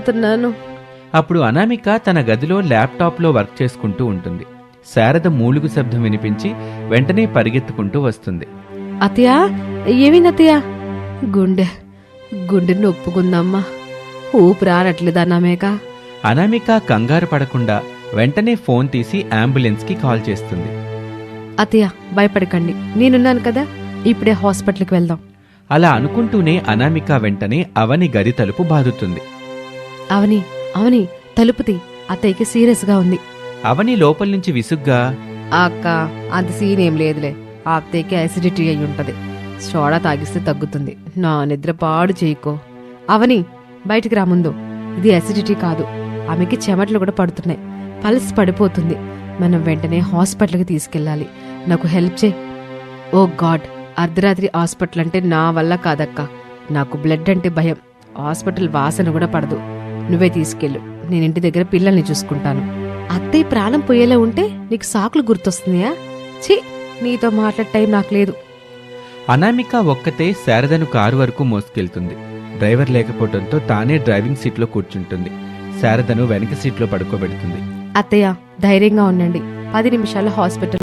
చచ్చిపోతున్నాను. అప్పుడు అనామిక తన గదిలో ల్యాప్టాప్లో వర్క్ చేసుకుంటూ ఉంటుంది. శారద మూలుగు శబ్దం వినిపించి వెంటనే పరిగెత్తుకుంటూ వస్తుంది. అత్తయ్య, ఏమైందత్తయ్య? గుండె నొప్పుకుందమ్మా, ఊపిరానట్లేదు అనామేక. అనామిక కంగారు పడకుండా వెంటనే ఫోన్ తీసి అంబులెన్స్కి కాల్ చేస్తుంది. అత్తయ్య, భయపడకండి, నేనున్నాను కదా, ఇప్పుడే హాస్పిటల్కి వెళ్దాం. అలా అనుకుంటూనే అనామిక వెంటనే అవని గది తలుపు బాదుతుంది. అవని తలుపుతి, అత్తయ్యకి సీరియస్గా ఉంది. అవని లోపల నుంచి విసుగ్గా, అక్క, అంత సీన్ ఏం లేదులే, ఆ అత్తయ్యకి యాసిడిటీ అయి ఉంటది, సోడా తాగిస్తే తగ్గుతుంది. నా నిద్ర పాడు చేయకో. అవని, బయటికి రా ముందు. ఇది యాసిడిటీ కాదు, ఆమెకి చెమటలు కూడా పడుతున్నాయి, పల్స్ పడిపోతుంది. మనం వెంటనే హాస్పిటల్కి తీసుకెళ్ళాలి. నాకు హెల్ప్ చేయి. ఓ గాడ్, అర్ధరాత్రి హాస్పిటల్ అంటే నా వల్ల కాదక్క. నాకు బ్లడ్ అంటే భయం, హాస్పిటల్ వాసన కూడా పడదు. నువ్వే తీసుకెళ్ళు, నేను ఇంటి దగ్గర పిల్లల్ని చూసుకుంటాను. అత్తయ్య ప్రాణం పోయేలా ఉంటే నీకు సాకులు గుర్తొస్తున్నాయా? ఛీ, నీతో మాట్లాడే టైం నాకు లేదు. అనామిక ఒక్కతే శారదను కారు వరకు మోసుకెళ్తుంది. డ్రైవర్ లేకపోవడంతో తానే డ్రైవింగ్ సీట్లో కూర్చుంటుంది. శారదను వెనక సీట్లో పడుకోబెడుతుంది. అత్తయ్య, ధైర్యంగా ఉండండి, 10 నిమిషాల్లో హాస్పిటల్